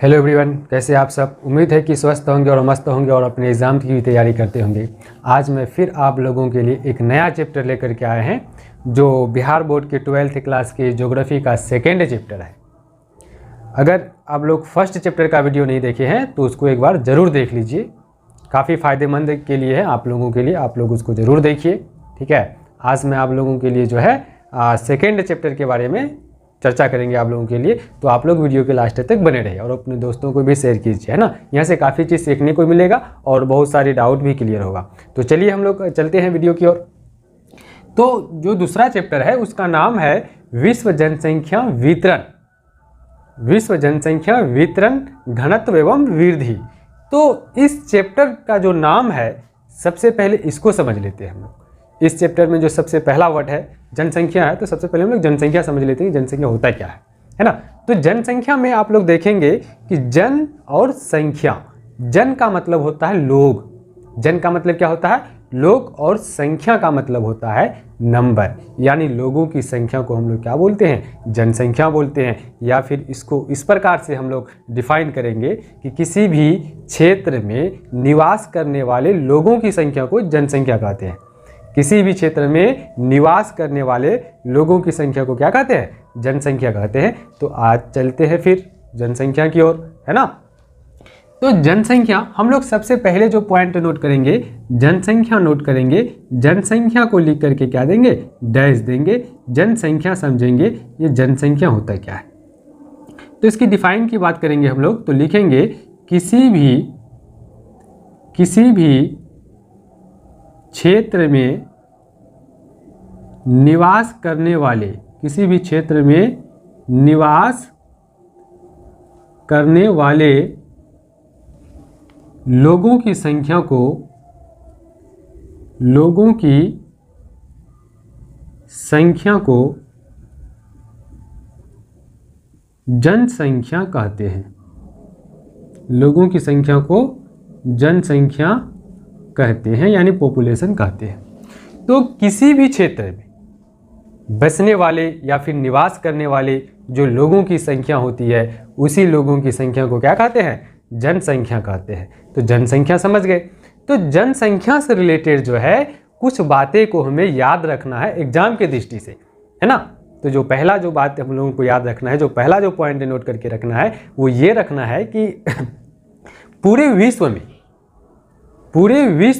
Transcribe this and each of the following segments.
Hello everyone, कैसे आप सब। उम्मीद है कि स्वस्थ होंगे और मस्त होंगे और अपने एग्ज़ाम की भी तैयारी करते होंगे। आज मैं फिर आप लोगों के लिए एक नया चैप्टर लेकर के आए हैं जो बिहार बोर्ड के 12th क्लास के ज्योग्राफी का सेकेंड चैप्टर है। अगर आप लोग फर्स्ट चैप्टर का वीडियो नहीं देखे हैं तो उसको एक बार ज़रूर देख लीजिए, काफ़ी फ़ायदेमंद के लिए है आप लोगों के लिए, आप लोग उसको ज़रूर देखिए। ठीक है, आज मैं आप लोगों के लिए जो है सेकेंड चैप्टर के बारे में चर्चा करेंगे आप लोगों के लिए, तो आप लोग वीडियो के लास्ट तक बने रहिए और अपने दोस्तों को भी शेयर कीजिए, है ना। यहाँ से काफ़ी चीज़ सीखने को मिलेगा और बहुत सारी डाउट भी क्लियर होगा। तो चलिए हम लोग चलते हैं वीडियो की ओर। तो जो दूसरा चैप्टर है उसका नाम है विश्व जनसंख्या वितरण, विश्व जनसंख्या वितरण घनत्व एवं वृद्धि। तो इस चैप्टर का जो नाम है, सबसे पहले इसको समझ लेते हैं हम लोग। इस चैप्टर में जो सबसे पहला वर्ड है जनसंख्या है, तो सबसे पहले हम लोग जनसंख्या समझ लेते हैं, जनसंख्या होता क्या है ना। तो जनसंख्या में आप लोग देखेंगे कि जन और संख्या, जन का मतलब होता है लोग, जन का मतलब क्या होता है लोग, और संख्या का मतलब होता है नंबर, यानी लोगों की संख्या को हम लोग क्या बोलते हैं, जनसंख्या बोलते हैं। या फिर इसको इस प्रकार से हम लोग डिफाइन करेंगे कि किसी भी क्षेत्र में निवास करने वाले लोगों की संख्या को जनसंख्या कहते हैं। किसी भी क्षेत्र में निवास करने वाले लोगों की संख्या को क्या कहते हैं, जनसंख्या कहते हैं। तो आज चलते हैं फिर जनसंख्या की ओर, है ना। तो जनसंख्या हम लोग सबसे पहले जो पॉइंट नोट करेंगे, जनसंख्या नोट करेंगे, जनसंख्या को लिख करके क्या देंगे, डैश देंगे, जनसंख्या समझेंगे ये जनसंख्या होता क्या है। तो इसकी डिफाइन की बात करेंगे हम लोग, तो लिखेंगे किसी भी क्षेत्र में निवास करने वाले, किसी भी क्षेत्र में निवास करने वाले लोगों की संख्या को, लोगों की संख्या को जनसंख्या कहते हैं। लोगों की संख्या को जनसंख्या कहते हैं, यानी पॉपुलेशन कहते हैं। तो किसी भी क्षेत्र में बसने वाले या फिर निवास करने वाले जो लोगों की संख्या होती है, उसी लोगों की संख्या को क्या कहते हैं, जनसंख्या कहते हैं। तो जनसंख्या समझ गए। तो जनसंख्या से रिलेटेड जो है कुछ बातें को हमें याद रखना है एग्जाम के दृष्टि से, है ना। तो जो पहला जो बात हम लोगों को याद रखना है, जो पहला जो पॉइंट नोट करके रखना है, वो ये रखना है कि पूरे विश्व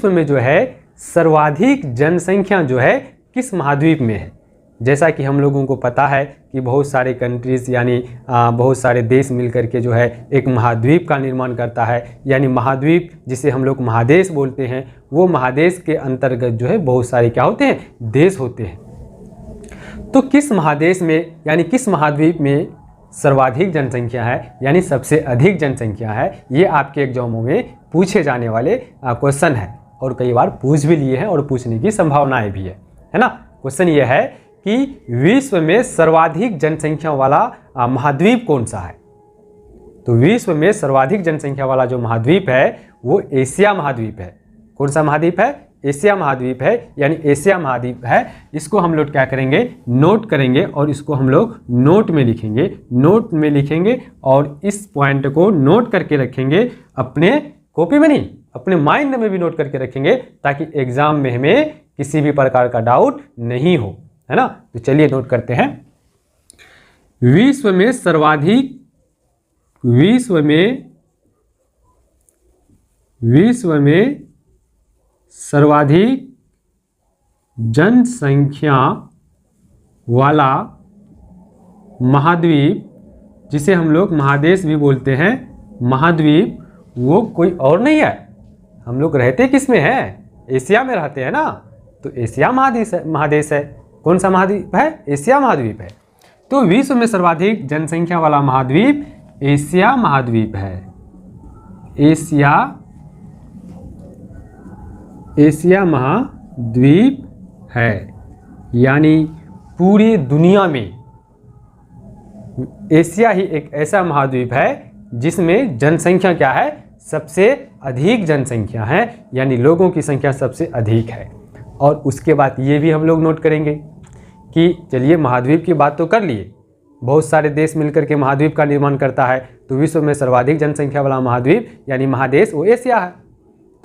में जो है सर्वाधिक जनसंख्या जो है किस महाद्वीप में है। जैसा कि हम लोगों को पता है कि बहुत सारे कंट्रीज़ यानी बहुत सारे देश मिलकर के जो है एक महाद्वीप का निर्माण करता है, यानी महाद्वीप जिसे हम लोग महादेश बोलते हैं, वो महादेश के अंतर्गत जो है बहुत सारे क्या होते हैं, देश होते हैं। तो किस महादेश में यानी किस महाद्वीप में सर्वाधिक जनसंख्या है, यानी सबसे अधिक जनसंख्या है, ये आपके एग्जामों में पूछे जाने वाले क्वेश्चन है और कई बार पूछ भी लिए हैं और पूछने की संभावनाएं भी है ना। क्वेश्चन ये है कि विश्व में सर्वाधिक जनसंख्या वाला महाद्वीप कौन सा है। तो विश्व में सर्वाधिक जनसंख्या वाला जो महाद्वीप है वो एशिया महाद्वीप है। कौन सा महाद्वीप है, एशिया महाद्वीप है, यानी एशिया महाद्वीप है। इसको हम लोग क्या करेंगे, नोट करेंगे और इसको हम लोग नोट में लिखेंगे और इस पॉइंट को नोट करके रखेंगे, अपने कॉपी में नहीं अपने माइंड में भी नोट करके रखेंगे, ताकि एग्जाम में हमें किसी भी प्रकार का डाउट नहीं हो, है ना। तो चलिए नोट करते हैं। विश्व में सर्वाधिक जनसंख्या वाला महाद्वीप, जिसे हम लोग महादेश भी बोलते हैं, महाद्वीप वो कोई और नहीं है। हम लोग रहते किस में हैं, एशिया में रहते हैं ना। तो एशिया महादेश है। कौन सा महाद्वीप है, एशिया महाद्वीप है। तो विश्व में सर्वाधिक जनसंख्या वाला महाद्वीप एशिया महाद्वीप है। एशिया महाद्वीप है, यानी पूरी दुनिया में एशिया ही एक ऐसा महाद्वीप है जिसमें जनसंख्या क्या है, सबसे अधिक जनसंख्या है, यानी लोगों की संख्या सबसे अधिक है। और उसके बाद ये भी हम लोग नोट करेंगे कि चलिए महाद्वीप की बात तो कर लिए, बहुत सारे देश मिलकर के महाद्वीप का निर्माण करता है, तो विश्व में सर्वाधिक जनसंख्या वाला महाद्वीप यानी महादेश वो एशिया है।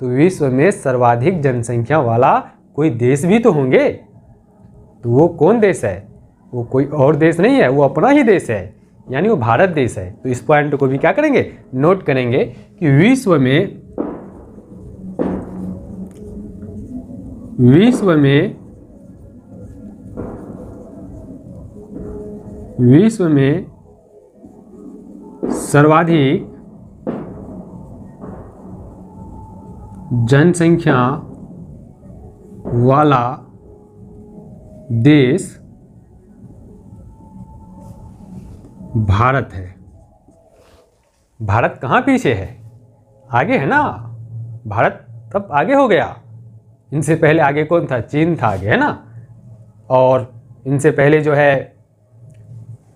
तो विश्व में सर्वाधिक जनसंख्या वाला कोई देश भी तो होंगे, तो वो कौन देश है? वो कोई और देश नहीं है, वो अपना ही देश है, यानी वो भारत देश है। तो इस पॉइंट को भी क्या करेंगे, नोट करेंगे कि विश्व में सर्वाधिक जनसंख्या वाला देश भारत है। भारत कहाँ पीछे है? आगे है ना, भारत तब आगे हो गया। इनसे पहले आगे कौन था? चीन था आगे, है ना। और इनसे पहले जो है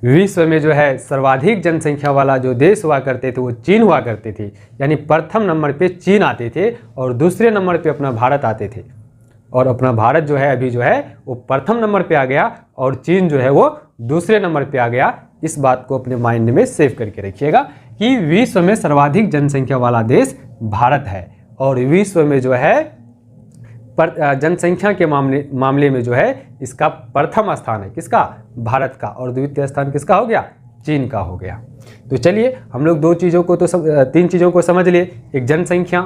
विश्व में जो है सर्वाधिक जनसंख्या वाला जो देश हुआ करते थे वो चीन हुआ करते थे, यानी प्रथम नंबर पे चीन आते थे और दूसरे नंबर पे अपना भारत आते थे। और अपना भारत जो है अभी जो है वो प्रथम नंबर पे आ गया और चीन जो है वो दूसरे नंबर पे आ गया। इस बात को अपने माइंड में सेव करके रखिएगा कि विश्व में सर्वाधिक जनसंख्या वाला देश भारत है और विश्व में जो है जनसंख्या के मामले में जो है इसका प्रथम स्थान है किसका? भारत का। और द्वितीय स्थान किसका हो गया? चीन का हो गया। तो चलिए हम लोग तीन चीज़ों को समझ लिए। एक जनसंख्या,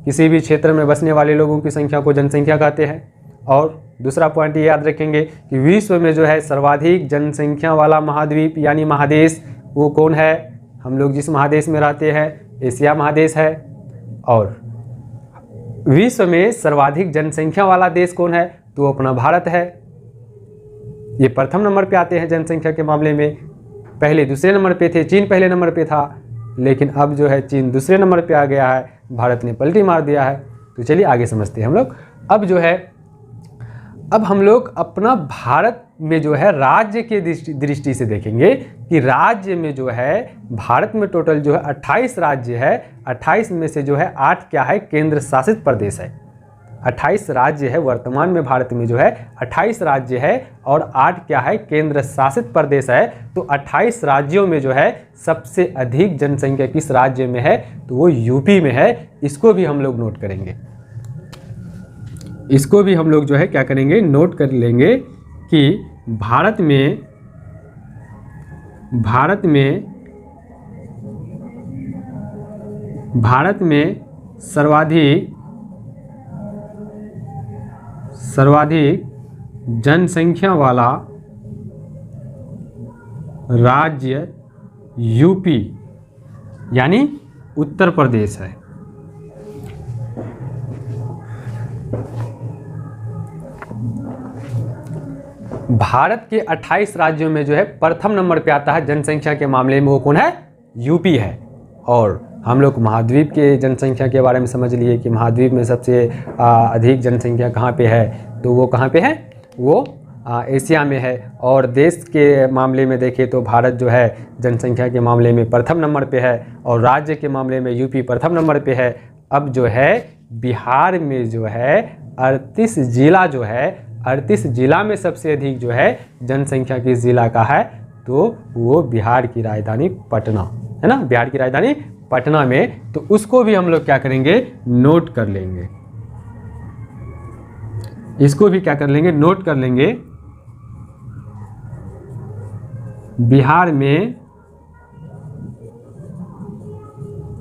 किसी भी क्षेत्र में बसने वाले लोगों की संख्या को जनसंख्या कहते हैं। और दूसरा पॉइंट ये याद रखेंगे कि विश्व में जो है सर्वाधिक जनसंख्या वाला महाद्वीप यानी महादेश वो कौन है? हम लोग जिस महादेश में रहते हैं एशिया महादेश है। और विश्व में सर्वाधिक जनसंख्या वाला देश कौन है? तो अपना भारत है। ये प्रथम नंबर पे आते हैं जनसंख्या के मामले में। पहले दूसरे नंबर पे थे, चीन पहले नंबर पे था, लेकिन अब जो है चीन दूसरे नंबर पे आ गया है, भारत ने पलटी मार दिया है। तो चलिए आगे समझते हैं हम लोग। अब हम लोग अपना भारत में जो है राज्य के दृष्टि से देखेंगे कि राज्य में जो है भारत में टोटल जो है 28 राज्य है। 28 में से जो है 8 क्या है? केंद्र शासित प्रदेश है। 28 राज्य है वर्तमान में भारत में जो है 28 राज्य है और 8 क्या है? केंद्र शासित प्रदेश है। तो 28 राज्यों में जो है सबसे अधिक जनसंख्या किस राज्य में है? तो वो यूपी में है। इसको भी हम लोग नोट करेंगे। इसको भी हम लोग जो है क्या करेंगे? नोट कर लेंगे कि भारत में सर्वाधिक जनसंख्या वाला राज्य यूपी यानी उत्तर प्रदेश है। भारत के 28 राज्यों में जो है प्रथम नंबर पे आता है जनसंख्या के मामले में, वो कौन है? यूपी है। और हम लोग महाद्वीप के जनसंख्या के बारे में समझ लिए कि महाद्वीप में सबसे अधिक जनसंख्या कहाँ पे है? तो वो कहाँ पे है? वो एशिया में है। और देश के मामले में देखें तो भारत जो है जनसंख्या के मामले में प्रथम नंबर पे है और राज्य के मामले में यूपी प्रथम नंबर पे है। अब जो है बिहार में जो है 38 जिला जो है 38 जिला में सबसे अधिक जो है जनसंख्या किस जिला का है? तो वो बिहार की राजधानी पटना है ना, बिहार की राजधानी पटना में। तो उसको भी हम लोग क्या करेंगे? नोट कर लेंगे। इसको भी क्या कर लेंगे? नोट कर लेंगे। बिहार में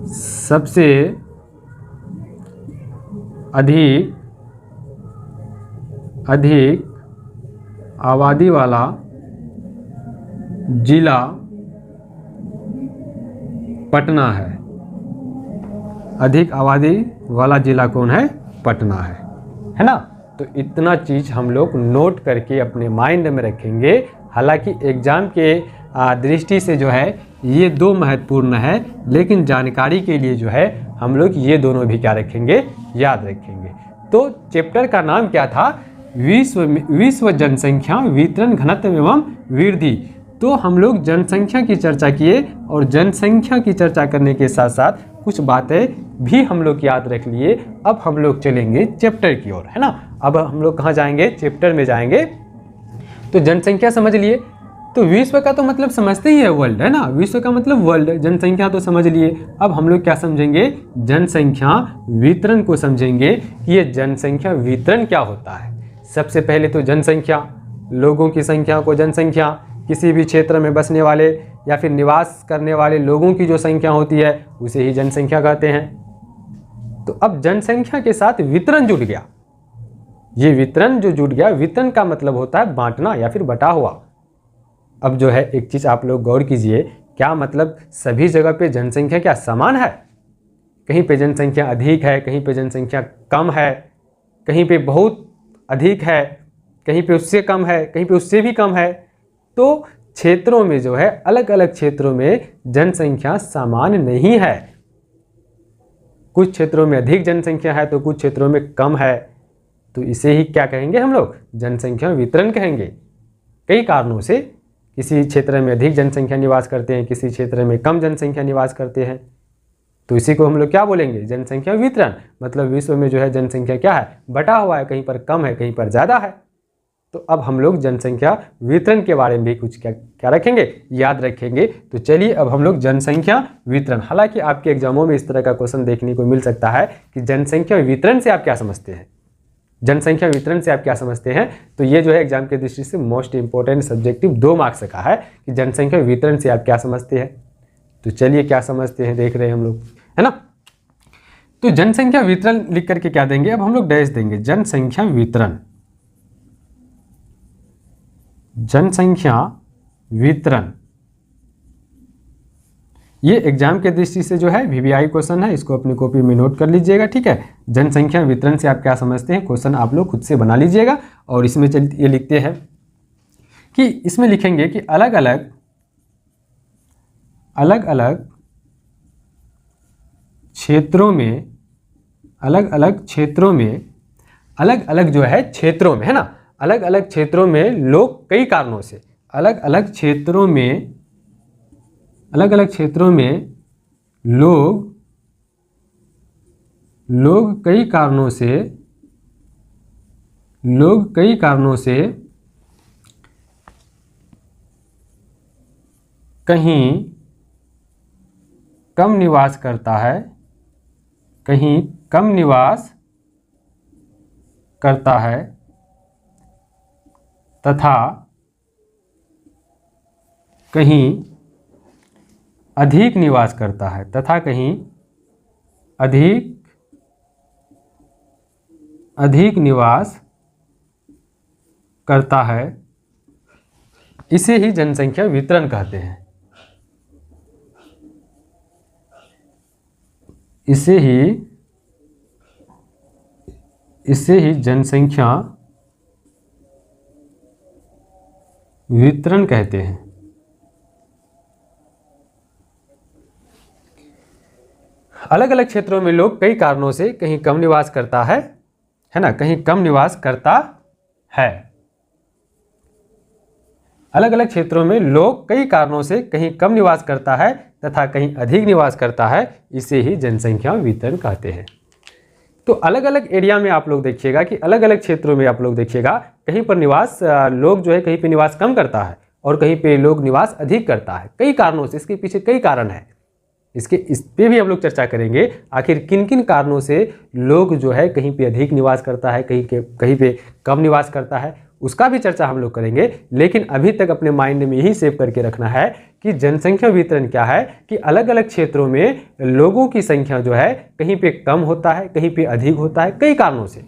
सबसे अधिक आबादी वाला जिला पटना है। अधिक आबादी वाला जिला कौन है? पटना है ना। तो इतना चीज़ हम लोग नोट करके अपने माइंड में रखेंगे। हालांकि एग्ज़ाम के दृष्टि से जो है ये दो महत्वपूर्ण है, लेकिन जानकारी के लिए जो है हम लोग ये दोनों भी क्या रखेंगे? याद रखेंगे। तो चैप्टर का नाम क्या था? विश्व जनसंख्या वितरण घनत्व एवं वृद्धि। तो हम लोग जनसंख्या की चर्चा किए और जनसंख्या की चर्चा करने के साथ साथ कुछ बातें भी हम लोग याद रख लिए। अब हम लोग चलेंगे चैप्टर की ओर, है ना। अब हम लोग कहाँ जाएंगे? चैप्टर में जाएंगे। तो जनसंख्या समझ लिए, तो विश्व का तो मतलब समझते ही है वर्ल्ड, है ना। विश्व का मतलब वर्ल्ड, जनसंख्या तो समझ लिए। अब हम लोग क्या समझेंगे, जनसंख्या वितरण को समझेंगे कि ये जनसंख्या वितरण क्या होता है। सबसे पहले तो जनसंख्या, लोगों की संख्या को जनसंख्या, किसी भी क्षेत्र में बसने वाले या फिर निवास करने वाले लोगों की जो संख्या होती है उसे ही जनसंख्या कहते हैं। तो अब जनसंख्या के साथ वितरण जुड़ गया। ये वितरण जो जुड़ गया, वितरण का मतलब होता है बांटना या फिर बटा हुआ। अब जो है एक चीज़ आप लोग गौर कीजिए, क्या मतलब सभी जगह पे जनसंख्या क्या समान है? कहीं पे जनसंख्या अधिक है, कहीं पे जनसंख्या कम है, कहीं पे बहुत अधिक है, कहीं पे उससे कम है, कहीं पे उससे भी कम है। तो क्षेत्रों में जो है, अलग अलग क्षेत्रों में जनसंख्या समान नहीं है। कुछ क्षेत्रों में अधिक जनसंख्या है तो कुछ क्षेत्रों में कम है। तो इसे ही क्या कहेंगे हम लोग, जनसंख्या वितरण कहेंगे। कई कारणों से किसी क्षेत्र में अधिक जनसंख्या निवास करते हैं, किसी क्षेत्र में कम जनसंख्या निवास करते हैं, तो इसी को हम लोग क्या बोलेंगे, जनसंख्या वितरण। मतलब विश्व में जो है जनसंख्या क्या है, बटा हुआ है, कहीं पर कम है, कहीं पर ज़्यादा है। तो अब हम लोग जनसंख्या वितरण के बारे में भी कुछ क्या रखेंगे, याद रखेंगे। तो चलिए अब हम लोग जनसंख्या वितरण, हालांकि आपके एग्जामों में इस तरह का क्वेश्चन देखने को मिल सकता है कि जनसंख्या वितरण से आप क्या समझते हैं, जनसंख्या वितरण से आप क्या समझते हैं। तो ये जो है एग्जाम की दृष्टि से मोस्ट इंपॉर्टेंट सब्जेक्टिव 2 मार्क्स का है कि जनसंख्या वितरण से आप क्या समझते हैं। तो चलिए क्या समझते हैं देख रहे हैं हम लोग, है ना। तो जनसंख्या वितरण लिख करके क्या देंगे, अब हम लोग डैश देंगे, जनसंख्या वितरण। जनसंख्या वितरण ये एग्जाम के दृष्टि से जो है वीवीआई क्वेश्चन है, इसको अपनी कॉपी में नोट कर लीजिएगा, ठीक है। जनसंख्या वितरण से आप क्या समझते हैं, क्वेश्चन आप लोग खुद से बना लीजिएगा। और इसमें ये लिखते हैं कि इसमें लिखेंगे कि अलग अलग क्षेत्रों में, अलग अलग क्षेत्रों में, अलग अलग जो है क्षेत्रों में, है ना, अलग अलग क्षेत्रों में लोग कई कारणों से, अलग अलग क्षेत्रों में, अलग अलग क्षेत्रों में लोग कई कारणों से, लोग कई कारणों से कहीं कम निवास करता है, कहीं कम निवास करता है तथा कहीं अधिक निवास करता है, तथा कहीं अधिक निवास करता है, इसे ही जनसंख्या वितरण कहते हैं। इसे ही जनसंख्या वितरण कहते हैं। अलग अलग क्षेत्रों में लोग कई कारणों से कहीं कम निवास करता है ना, कहीं कम निवास करता है। अलग अलग क्षेत्रों में लोग कई कारणों से कहीं कम निवास करता है तथा कहीं अधिक निवास करता है, इसे ही जनसंख्या वितरण कहते हैं। तो अलग अलग एरिया में आप लोग देखिएगा कि अलग अलग क्षेत्रों में आप लोग देखिएगा, कहीं पर निवास लोग जो है कहीं पे निवास कम करता है और कहीं पे लोग निवास अधिक करता है, कई कारणों से। इसके पीछे कई कारण है, इस पे भी हम लोग चर्चा करेंगे। आखिर किन किन कारणों से लोग जो है कहीं पे अधिक निवास करता है, कहीं पे कम निवास करता है, उसका भी चर्चा हम लोग करेंगे। लेकिन अभी तक अपने माइंड में यही सेव करके रखना है कि जनसंख्या वितरण क्या है, कि अलग अलग क्षेत्रों में लोगों की संख्या जो है कहीं पे कम होता है, कहीं पे अधिक होता है, कई कारणों से।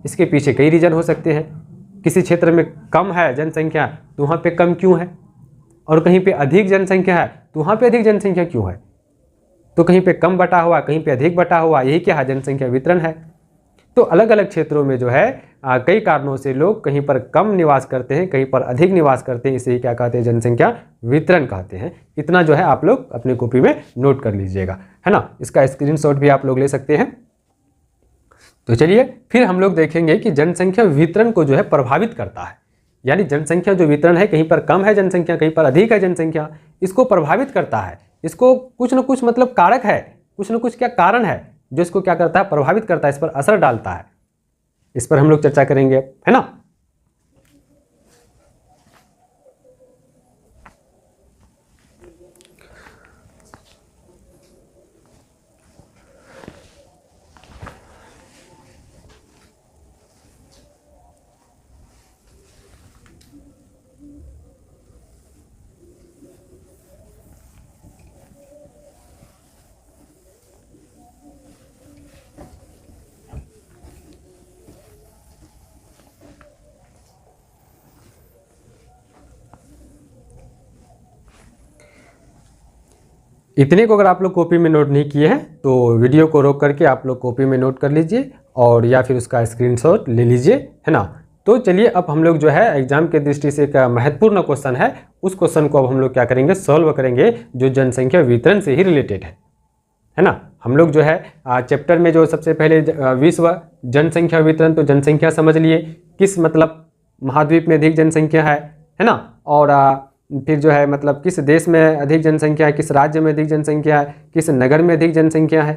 इसके पीछे कई रीजन हो सकते हैं। किसी क्षेत्र में कम है जनसंख्या तो वहाँ पे कम क्यों है, और कहीं पे अधिक जनसंख्या है तो वहाँ पे अधिक जनसंख्या क्यों है। तो कहीं पे कम बटा हुआ, कहीं पे अधिक बटा हुआ, यही क्या है, जनसंख्या वितरण है। तो अलग अलग क्षेत्रों में जो है कई कारणों से लोग कहीं पर कम निवास करते हैं, कहीं पर अधिक निवास करते हैं, इसे ही क्या कहते हैं, जनसंख्या वितरण कहते हैं। इतना जो है आप लोग अपनी कॉपी में नोट कर लीजिएगा, है ना। इसका स्क्रीनशॉट भी आप लोग ले सकते हैं। तो चलिए फिर हम लोग देखेंगे कि जनसंख्या वितरण को जो है प्रभावित करता है, यानी जनसंख्या जो वितरण है, कहीं पर कम है जनसंख्या, कहीं पर अधिक है जनसंख्या, इसको प्रभावित करता है। इसको कुछ न कुछ मतलब कारक है, कुछ न कुछ क्या कारण है जो इसको क्या करता है, प्रभावित करता है, इस पर असर डालता है। इस पर हम लोग चर्चा करेंगे, है ना। इतने को अगर आप लोग कॉपी में नोट नहीं किए हैं तो वीडियो को रोक करके आप लोग कॉपी में नोट कर लीजिए और या फिर उसका स्क्रीनशॉट ले लीजिए, है ना। तो चलिए अब हम लोग जो है एग्जाम के दृष्टि से एक महत्वपूर्ण क्वेश्चन है, उस क्वेश्चन को अब हम लोग क्या करेंगे, सॉल्व करेंगे, जो जनसंख्या वितरण से ही रिलेटेड है ना। हम लोग जो है चैप्टर में जो सबसे पहले विश्व जनसंख्या वितरण, तो जनसंख्या समझ लिए किस मतलब महाद्वीप में अधिक जनसंख्या है ना। और फिर जो है मतलब किस देश में अधिक जनसंख्या है, किस राज्य में अधिक जनसंख्या है, किस नगर में अधिक जनसंख्या है,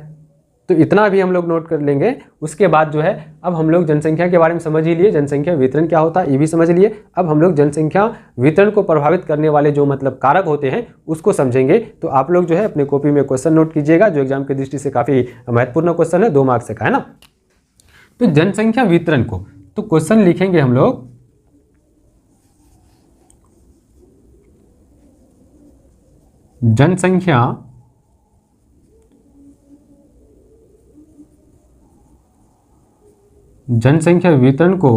तो इतना भी हम लोग नोट कर लेंगे। उसके बाद जो है अब हम लोग जनसंख्या के बारे में समझ ही लिए, जनसंख्या वितरण क्या होता है ये भी समझ लिए। अब हम लोग जनसंख्या वितरण को प्रभावित करने वाले जो मतलब कारक होते हैं उसको समझेंगे। तो आप लोग जो है अपने कॉपी में क्वेश्चन नोट कीजिएगा, जो एग्जाम की दृष्टि से काफ़ी महत्वपूर्ण क्वेश्चन है, 2 मार्क्स का, है ना। तो जनसंख्या वितरण को तो क्वेश्चन लिखेंगे हम लोग, जनसंख्या वितरण को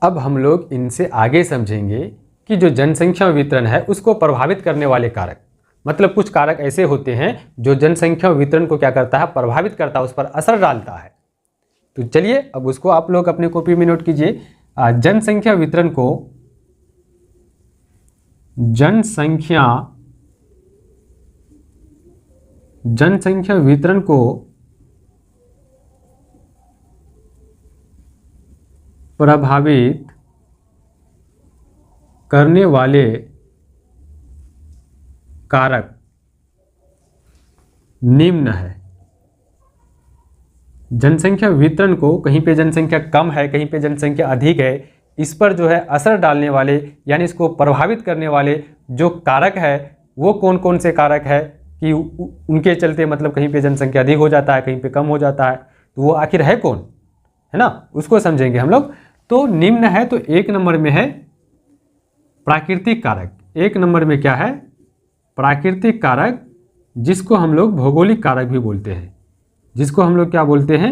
अब हम लोग इनसे आगे समझेंगे कि जो जनसंख्या वितरण है उसको प्रभावित करने वाले कारक, मतलब कुछ कारक ऐसे होते हैं जो जनसंख्या वितरण को क्या करता है, प्रभावित करता है, उस पर असर डालता है। तो चलिए अब उसको आप लोग अपने कॉपी में नोट कीजिए। जनसंख्या वितरण को जनसंख्या वितरण को प्रभावित करने वाले कारक निम्न है। जनसंख्या वितरण को कहीं पे जनसंख्या कम है, कहीं पे जनसंख्या अधिक है, इस पर जो है असर डालने वाले यानी इसको प्रभावित करने वाले जो कारक है वो कौन कौन से कारक है कि उनके चलते मतलब कहीं पे जनसंख्या अधिक हो जाता है, कहीं पे कम हो जाता है, तो वो आखिर है कौन, है ना, उसको समझेंगे हम लोग। तो निम्न है तो 1 नंबर में है प्राकृतिक कारक। 1 नंबर में क्या है, प्राकृतिक कारक, जिसको हम लोग भौगोलिक कारक भी बोलते हैं, जिसको हम लोग क्या बोलते हैं,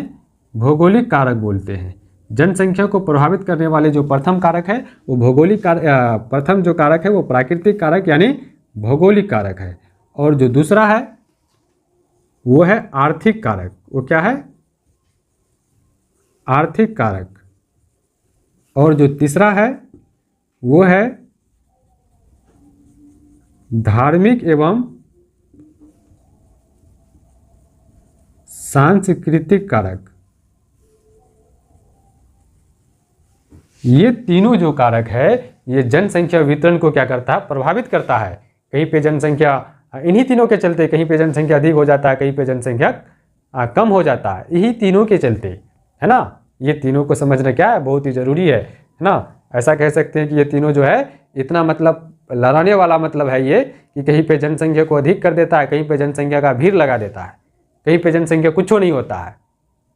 भौगोलिक कारक बोलते हैं। जनसंख्या को प्रभावित करने वाले जो प्रथम कारक है वो भौगोलिक कारक, प्रथम जो कारक है वो प्राकृतिक कारक यानी भौगोलिक कारक है, और जो दूसरा है वो है आर्थिक कारक। वो क्या है, आर्थिक कारक। और जो तीसरा है वो है धार्मिक एवं सांस्कृतिक कारक। ये तीनों जो कारक है ये जनसंख्या वितरण को क्या करता है, प्रभावित करता है। कहीं पे जनसंख्या इन्हीं तीनों के चलते, कहीं पे जनसंख्या अधिक हो जाता है, कहीं पे जनसंख्या कम हो जाता है, यही तीनों के चलते, है ना। ये तीनों को समझना क्या है, बहुत ही ज़रूरी है ना। ऐसा कह सकते हैं कि ये तीनों जो है इतना मतलब लड़ाने वाला मतलब है ये कि कहीं पे जनसंख्या को अधिक कर देता है, कहीं पे जनसंख्या का भीड़ लगा देता है, कहीं पे जनसंख्या कुछ नहीं होता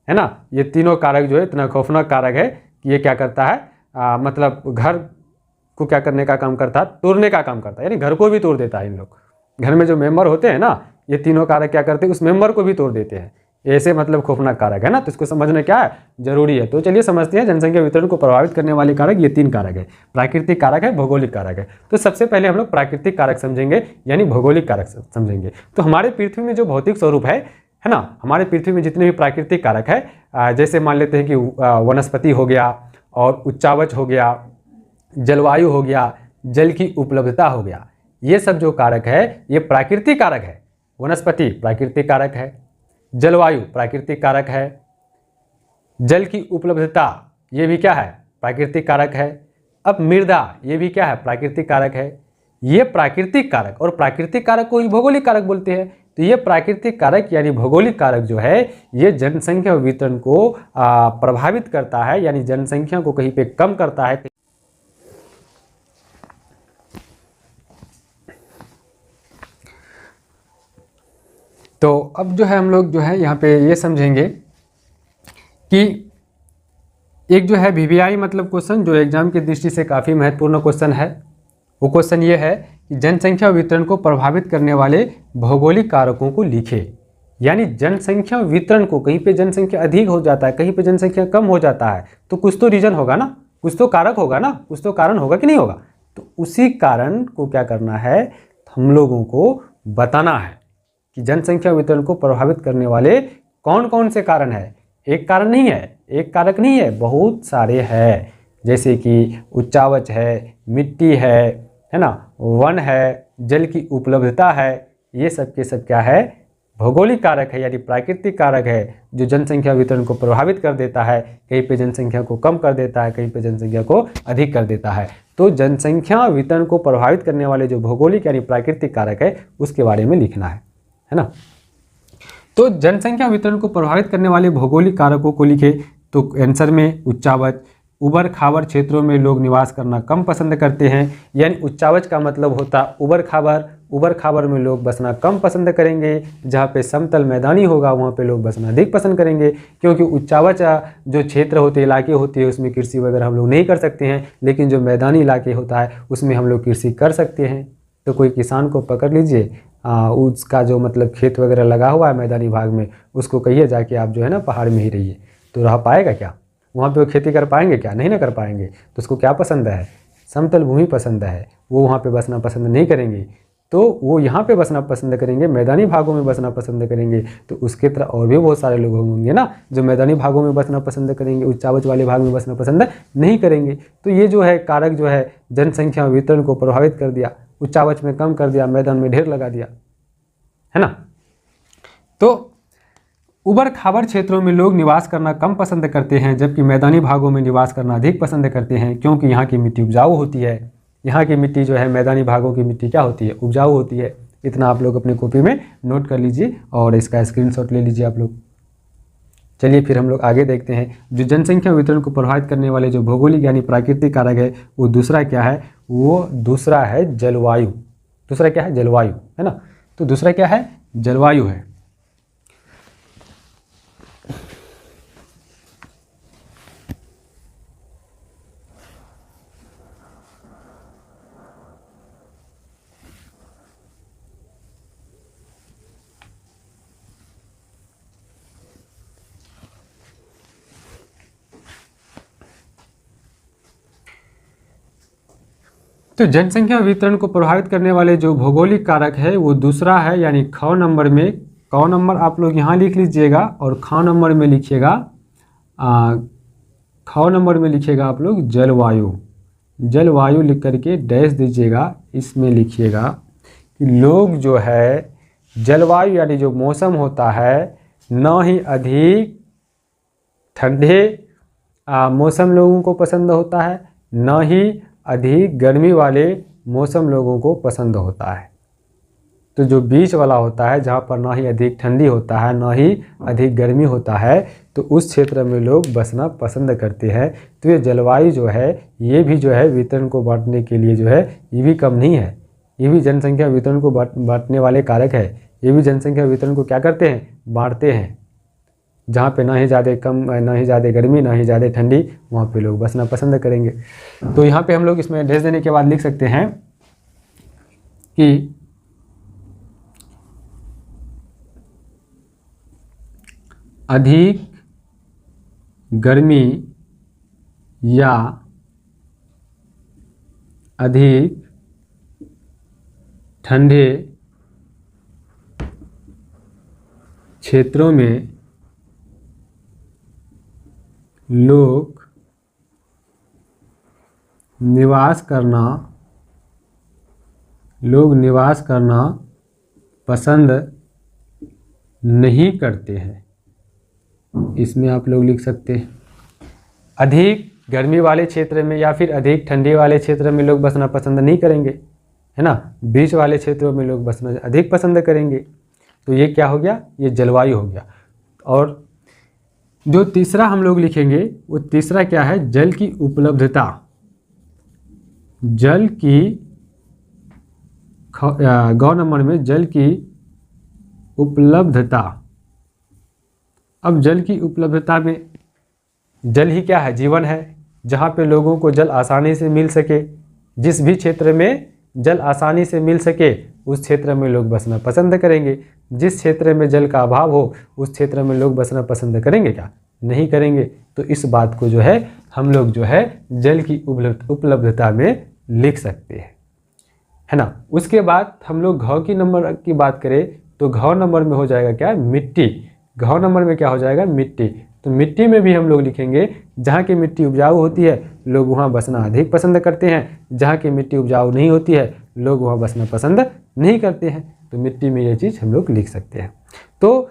है ना। ये तीनों कारक जो है इतना खौफनाक कारक है कि ये क्या करता है, मतलब घर को क्या करने का काम करता है, तोड़ने का काम करता है, यानी घर को भी तोड़ देता है। इन लोग घर में जो मेंबर होते हैं ना, ये तीनों कारक क्या करते हैं, उस मेंबर को भी तोड़ देते हैं। ऐसे मतलब खौफनाक कारक है ना, तो इसको समझना क्या है, जरूरी है। तो चलिए समझते हैं जनसंख्या वितरण को प्रभावित करने वाले कारक ये 3 कारक है, प्राकृतिक कारक है, भौगोलिक कारक है। तो सबसे पहले हम लोग प्राकृतिक कारक समझेंगे यानी भौगोलिक कारक समझेंगे। तो हमारे पृथ्वी में जो भौतिक स्वरूप है ना, हमारे पृथ्वी में जितने भी प्राकृतिक कारक है, जैसे मान लेते हैं कि वनस्पति हो गया, और उच्चावच हो गया, जलवायु हो गया, जल की उपलब्धता हो गया, ये सब जो कारक है ये प्राकृतिक कारक है। वनस्पति प्राकृतिक कारक है, जलवायु प्राकृतिक कारक है, जल की उपलब्धता ये भी क्या है, प्राकृतिक कारक है। अब मृदा ये भी क्या है, प्राकृतिक कारक है। ये प्राकृतिक कारक, और प्राकृतिक कारक को ही भौगोलिक कारक बोलते हैं। तो ये प्राकृतिक कारक यानी भौगोलिक कारक जो है ये जनसंख्या वितरण को प्रभावित करता है, यानी जनसंख्या को कहीं पे कम करता है। तो अब जो है हम लोग जो है यहाँ पे ये समझेंगे कि एक जो है VVI मतलब क्वेश्चन जो एग्जाम की दृष्टि से काफ़ी महत्वपूर्ण क्वेश्चन है, वो क्वेश्चन ये है कि जनसंख्या वितरण को प्रभावित करने वाले भौगोलिक कारकों को लिखे। यानी जनसंख्या वितरण को, कहीं पे जनसंख्या अधिक हो जाता है, कहीं पे जनसंख्या कम हो जाता है, तो कुछ तो रीजन होगा ना, कुछ तो कारक होगा ना, कुछ तो कारण होगा कि नहीं होगा। तो उसी कारण को क्या करना है, हम लोगों को बताना है कि जनसंख्या वितरण को प्रभावित करने वाले कौन कौन से कारण है। एक कारण नहीं है, एक कारक नहीं है, बहुत सारे हैं। जैसे कि उच्चावच है, मिट्टी है ना, वन है, जल की उपलब्धता है, ये सब के सब क्या है, भौगोलिक कारक है, यानी प्राकृतिक कारक है, जो जनसंख्या वितरण को प्रभावित कर देता है। कहीं पे जनसंख्या को कम कर देता है, कहीं पे जनसंख्या को अधिक कर देता है। तो जनसंख्या वितरण को प्रभावित करने वाले जो भौगोलिक यानी प्राकृतिक कारक है, उसके बारे में लिखना है ना। तो जनसंख्या वितरण को प्रभावित करने वाले भौगोलिक कारकों को लिखे। तो आंसर में उच्चावच, उबड़ खाबड़ क्षेत्रों में लोग निवास करना कम पसंद करते हैं। यानी उच्चावच का मतलब होता उबड़ खाबड़, उबड़ खाबड़ में लोग बसना कम पसंद करेंगे। जहाँ पे समतल मैदानी होगा वहाँ पे लोग बसना अधिक पसंद करेंगे, क्योंकि उच्चावच जो क्षेत्र होते, इलाके होते हैं, उसमें कृषि वगैरह हम लोग नहीं कर सकते हैं। लेकिन जो मैदानी इलाके होता है उसमें हम लोग कृषि कर सकते हैं। तो कोई किसान को पकड़ लीजिए, उसका जो मतलब खेत वगैरह लगा हुआ है मैदानी भाग में, उसको कहिए जाके आप जो है ना पहाड़ में ही रहिए, तो रह पाएगा क्या? वहाँ पे वो खेती कर पाएंगे क्या? नहीं ना कर पाएंगे। तो उसको क्या पसंद है, समतल भूमि पसंद है, वो वहाँ पे बसना पसंद नहीं करेंगे। तो वो यहाँ पे बसना पसंद करेंगे, मैदानी भागों में बसना पसंद करेंगे। तो उसके तरह और भी बहुत सारे लोग होंगे ना जो मैदानी भागों में बसना पसंद करेंगे, उच्चावच वाले भाग में बसना पसंद नहीं करेंगे। तो ये जो है कारक जो है जनसंख्या वितरण को प्रभावित कर दिया, उच्चावच में कम कर दिया, मैदान में ढेर लगा दिया, है ना। तो उबड़ खाबड़ क्षेत्रों में लोग निवास करना कम पसंद करते हैं, जबकि मैदानी भागों में निवास करना अधिक पसंद करते हैं, क्योंकि यहाँ की मिट्टी उपजाऊ होती है। यहाँ की मिट्टी जो है, मैदानी भागों की मिट्टी क्या होती है, उपजाऊ होती है। इतना आप लोग अपनी कॉपी में नोट कर लीजिए और इसका स्क्रीनशॉट ले लीजिए आप लोग। चलिए फिर हम लोग आगे देखते हैं। जो जनसंख्या वितरण को प्रभावित करने वाले जो भौगोलिक यानी प्राकृतिक कारक है, वो दूसरा क्या है, वो दूसरा है जलवायु। दूसरा क्या है, जलवायु, है ना। तो दूसरा क्या है, जलवायु है। तो जनसंख्या वितरण को प्रभावित करने वाले जो भौगोलिक कारक है वो दूसरा है, यानी ख नंबर में, क नंबर आप लोग यहाँ लिख लीजिएगा और ख नंबर में लिखिएगा, ख नंबर में लिखिएगा आप लोग जलवायु। जलवायु लिख करके डैश दीजिएगा, इसमें लिखिएगा कि लोग जो है जलवायु यानी जो मौसम होता है, न ही अधिक ठंडे मौसम लोगों को पसंद होता है, न ही अधिक गर्मी वाले मौसम लोगों को पसंद होता है। तो जो बीच वाला होता है, जहाँ पर ना ही अधिक ठंडी होता है ना ही अधिक गर्मी होता है, तो उस क्षेत्र में लोग बसना पसंद करते हैं। तो ये जलवायु जो है, ये भी जो है वितरण को बांटने के लिए जो है, ये भी कम नहीं है। ये भी जनसंख्या वितरण को बांटने वाले कारक है। ये भी जनसंख्या वितरण को क्या करते हैं, बांटते हैं। जहाँ पे ना ही ज़्यादा कम, ना ही ज़्यादा गर्मी, ना ही ज़्यादा ठंडी, वहाँ पे लोग बसना पसंद करेंगे। तो यहाँ पे हम लोग इसमें डैश देने के बाद लिख सकते हैं कि अधिक गर्मी या अधिक ठंडे क्षेत्रों में लोग निवास करना पसंद नहीं करते हैं। इसमें आप लोग लिख सकते हैं अधिक गर्मी वाले क्षेत्र में या फिर अधिक ठंडी वाले क्षेत्र में लोग बसना पसंद नहीं करेंगे, है ना। बीच वाले क्षेत्रों में लोग बसना अधिक पसंद करेंगे। तो ये क्या हो गया, ये जलवायु हो गया। और जो तीसरा हम लोग लिखेंगे, वो तीसरा क्या है, जल की उपलब्धता। जल की ग नंबर में जल की उपलब्धता। अब जल की उपलब्धता में जल ही क्या है, जीवन है। जहाँ पे लोगों को जल आसानी से मिल सके, जिस भी क्षेत्र में जल आसानी से मिल सके उस क्षेत्र में लोग बसना पसंद करेंगे। जिस क्षेत्र में जल का अभाव हो उस क्षेत्र में लोग बसना पसंद करेंगे क्या? नहीं करेंगे। तो इस बात को जो है हम लोग जो है जल की उपलब्धता में लिख सकते हैं, है ना। उसके बाद हम लोग घ की नंबर की बात करें तो घ नंबर में हो जाएगा क्या? मिट्टी। घ नंबर में क्या हो जाएगा? मिट्टी। तो मिट्टी में भी हम लोग लिखेंगे जहाँ की मिट्टी उपजाऊ होती है लोग वहाँ बसना अधिक पसंद करते हैं, जहाँ की मिट्टी उपजाऊ नहीं होती है लोग वहाँ बसना पसंद नहीं करते हैं। तो मिट्टी में ये चीज़ हम लोग लिख सकते हैं। तो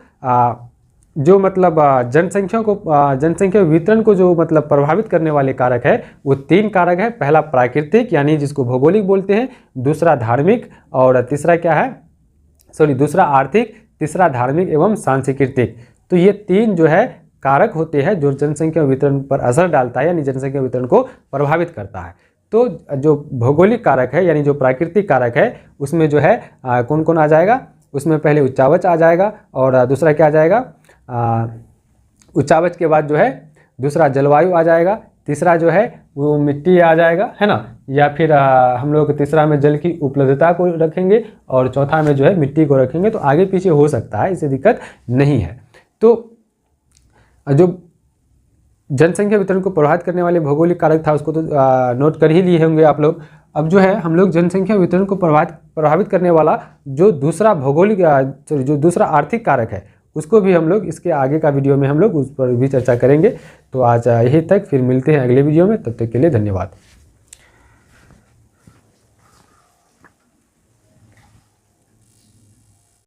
जो मतलब जनसंख्या वितरण को जो मतलब प्रभावित करने वाले कारक है वो 3 कारक है। पहला प्राकृतिक यानी जिसको भौगोलिक बोलते हैं, दूसरा धार्मिक और तीसरा क्या है? दूसरा आर्थिक, तीसरा धार्मिक एवं सांस्कृतिक। तो ये 3 जो है कारक होते हैं जो जनसंख्या वितरण पर असर डालता है यानी जनसंख्या वितरण को प्रभावित करता है। तो जो भौगोलिक कारक है यानी जो प्राकृतिक कारक है उसमें जो है कौन कौन आ जाएगा? उसमें पहले उच्चावच आ जाएगा और दूसरा क्या आ जाएगा? उच्चावच के बाद जो है दूसरा जलवायु आ जाएगा, तीसरा जो है वो मिट्टी आ जाएगा, है ना। या फिर हम लोग तीसरा में जल की उपलब्धता को रखेंगे और चौथा में जो है मिट्टी को रखेंगे। तो आगे पीछे हो सकता है, इससे दिक्कत नहीं है। तो जो जनसंख्या वितरण को प्रभावित करने वाले भौगोलिक कारक था उसको तो नोट कर ही लिए होंगे आप लोग। अब जो है हम लोग जनसंख्या वितरण को प्रभावित करने वाला जो दूसरा जो दूसरा आर्थिक कारक है उसको भी हम लोग इसके आगे का वीडियो में हम लोग उस पर भी चर्चा करेंगे। तो आज यही तक, फिर मिलते हैं अगले वीडियो में। तब तक के लिए धन्यवाद।